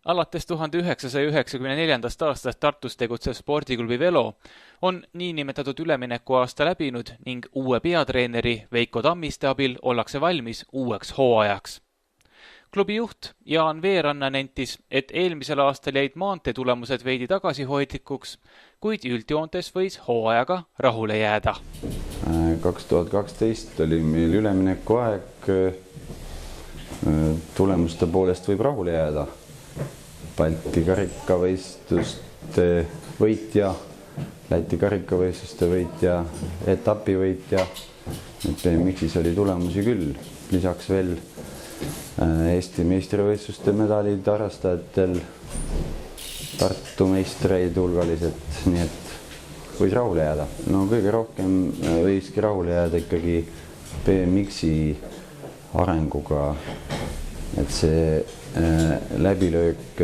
Alates 1994. aastast Tartus tegutsev spordiklubi Velo on niinimetatud ülemineku aasta läbinud ning uue peatreeneri Veiko Tammiste abil ollakse valmis uueks hooajaks. Klubi juht Jaan Veeranna nentis, et eelmisel aastal jäid maantee tulemused veidi tagasihoidlikuks, kuid üldjoontes võis hooajaga rahule jääda. 2012 oli meil ülemineku aeg, tulemuste poolest võib rahule jääda. Balti karikavõistluste võitja, Läti karikavõistluste võitja, etapi võitja. BMX-is oli tulemusi küll. Lisaks veel Eesti meistrivõistluste medalid harrastajatel, Tartu meistreid hulgaliselt, nii et võis rahule jääda. No kõige rohkem võiski rahule jääda ikkagi BMX-i arenguga, et see läbilöök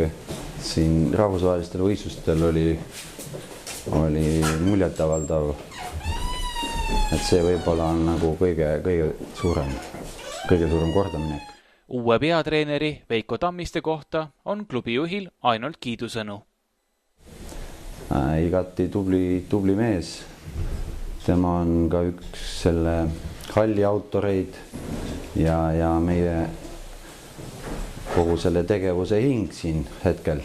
siin rahvusvahelistel võistlustel oli muljetavaldav. Et see võib-olla on nagu kõige suurem kordaminek. Uue peatreeneri Veiko Tammiste kohta on klubi juhil ainult kiidusõnu. Igati tubli mees. Tema on ka üks selle halli autoreid ja meie kogu selle tegevuse hing siin hetkel.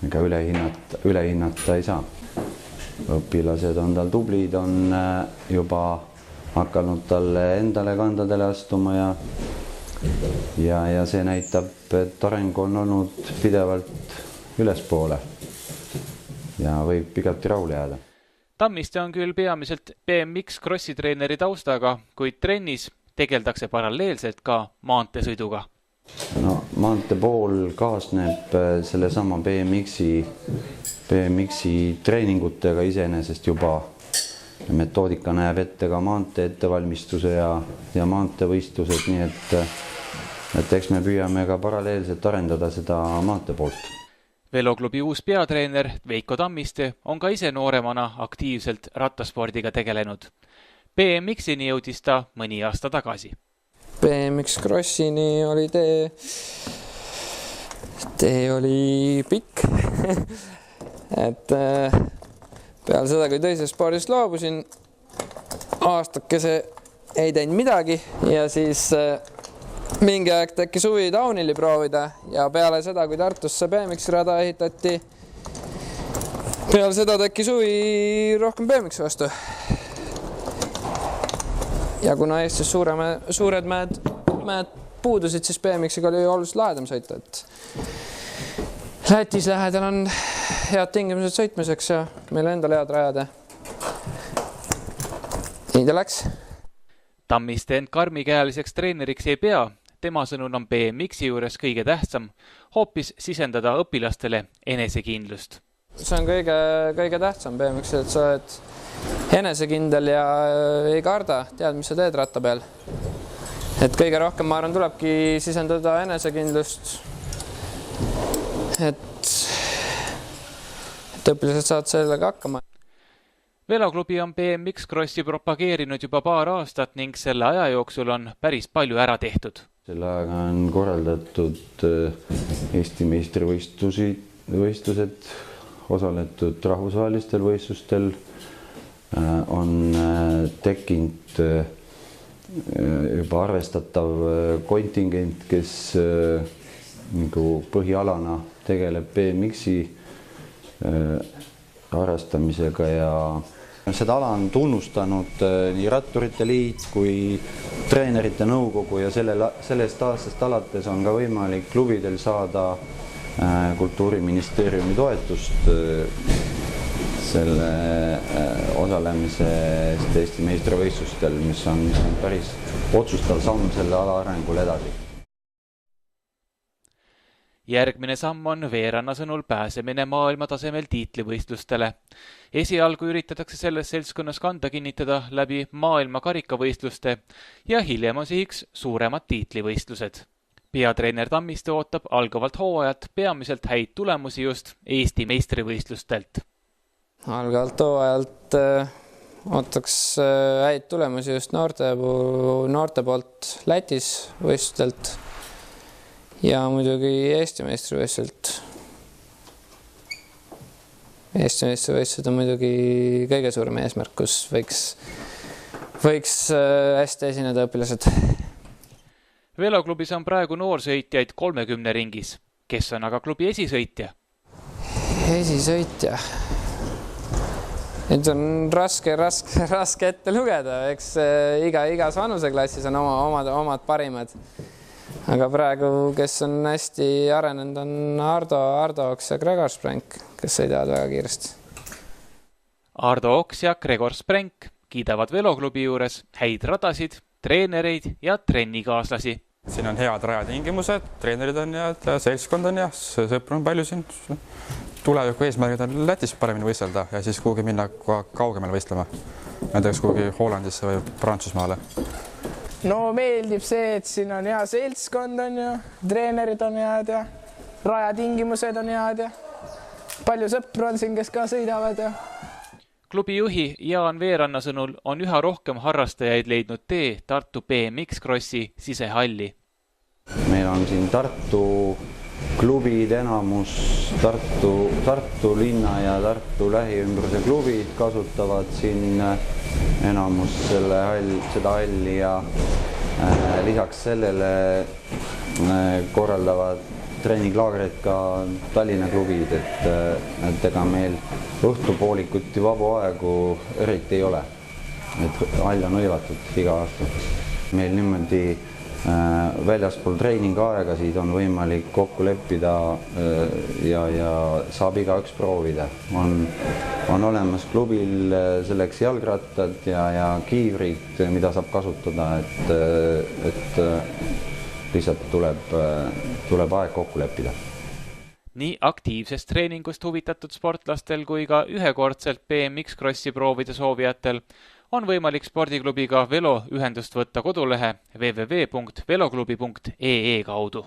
Ega üle hinnata ei saa. Õpilased on tal tublid, on juba hakanud talle endale kandadele astuma ja see näitab, et areng on olnud pidevalt ülespoole ja võib igati rahule jääda. Tammiste on küll peamiselt BMX krossitreeneri taustaga, kuid trennis tegeldakse paralleelselt ka maanteesõiduga. No, maantee pool kaasneb sellesama BMX-i treeningutega iseenesest juba. Metoodika näeb ette ka maantee ettevalmistuse ja maanteevõistlused, nii et eks me püüame ka paralleelselt arendada seda maantee poolt. Veloklubi uus peatreener Veiko Tammiste on ka ise nooremana aktiivselt rattaspordiga tegelenud. BMX-ini jõudis ta mõni aasta tagasi. BMX Crossini oli tee oli pikk. Et peale seda, kui teisest spordist loobusin, aastakese ei teinud midagi ja siis mingi aeg tekkis huvi downhilli proovida ja peale seda, kui Tartusse BMX rada ehitati, peale seda tekkis huvi rohkem BMX vastu. Ja kuna Eestis suured mäed puudusid, siis BMX-iga oli oluliselt lahedam sõita. Lätis lähedal on head tingimused sõitmiseks ja meil endal head rajada. Nii ta läks. Tammiste end karmikäeliseks treeneriks ei pea. Tema sõnul on BMX-i juures kõige tähtsam hoopis sisendada õpilastele enesekindlust. See on kõige tähtsam BMX-i, et sa oled enesekindel ja ei karda, tead, mis sa teed ratta peal. Et kõige rohkem, ma arvan, tulebki sisendada enesekindlust, et õpilased saavad sellega hakkama. Veloklubi on BMX Crossi propageerinud juba paar aastat ning selle aja jooksul on päris palju ära tehtud. Selle ajaga on korraldatud Eesti meistrivõistlused, osaletud rahvusvahelistel võistlustel, on tekkinud juba arvestatav kontingent, kes nagu põhialana tegeleb BMX-i harrastamisega ja seda ala on tunnustanud nii Ratturite Liit kui treenerite nõukogu ja sellest aastast alates on ka võimalik klubidel saada Kultuuriministeeriumi toetust selle osalemisest Eesti meistrivõistlustel, mis on päris otsustav samm selle ala arengul edasi. Järgmine samm on Veeranna sõnul pääsemine maailmatasemel tiitlivõistlustele. Esialgu üritatakse selles seltskonnas kanda kinnitada läbi maailma karikavõistluste ja hiljem on sihiks suuremad tiitlivõistlused. Peatreener Tammiste ootab algavalt hooajat peamiselt häid tulemusi just Eesti meistrivõistlustelt. Algavalt hooajalt ootaks häid tulemusi just noorte poolt Lätis võistlustelt ja muidugi Eesti meistrivõistlused. Eesti meistrivõistlused on muidugi kõige suurem eesmärk, kus võiks hästi esineda õpilased. Veloklubis on praegu noorsõitjaid 30 ringis. Kes on aga klubi esisõitja? Esisõitja. Nüüd on raske ette lugeda, eks igas vanuseklassis on omad parimad. Aga praegu, kes on hästi arenenud, on Ardo Oks ja Gregor Sprenk, kes sõidavad väga kiiresti. Ardo Oks ja Gregor Sprenk kiidavad veloklubi juures häid radasid, treenereid ja trennikaaslasi. Siin on head rajatingimused, treenerid on head, seltskond on ja sõpru on palju siin. Tuleviku eesmärgid on Lätis paremini võistelda ja siis kuhugi minna kaugemale võistlema. Näiteks kuhugi Hollandisse või Prantsusmaale. No meeldib see, et siin on hea seltskond on ja treenerid on head ja rajatingimused on head ja palju sõpru on siin, kes ka sõidavad. Ja. Klubi juhi Jaan Veeranna sõnul on üha rohkem harrastajaid leidnud tee Tartu BMX Crossi sisehalli. Meil on siin Tartu klubid, enamus Tartu linna ja Tartu lähiümbruse klubid kasutavad siin enamus seda halli ja lisaks sellele korraldavad treeninglaagreid ka Tallinna klubid, et ega meil õhtupoolikut ja vabu aegu eriti ei ole. Et hall on hõivatud iga aasta. Meil niimoodi väljaspool treeningaegasid on võimalik kokku leppida ja saab igaüks proovida. On olemas klubil selleks jalgrattad ja kiivrid, mida saab kasutada, et lihtsalt tuleb aeg kokku leppida. Nii aktiivsest treeningust huvitatud sportlastel kui ka ühekordselt BMX Crossi proovida soovijatel on võimalik spordiklubiga Velo ühendust võtta kodulehe www.veloklubi.ee kaudu.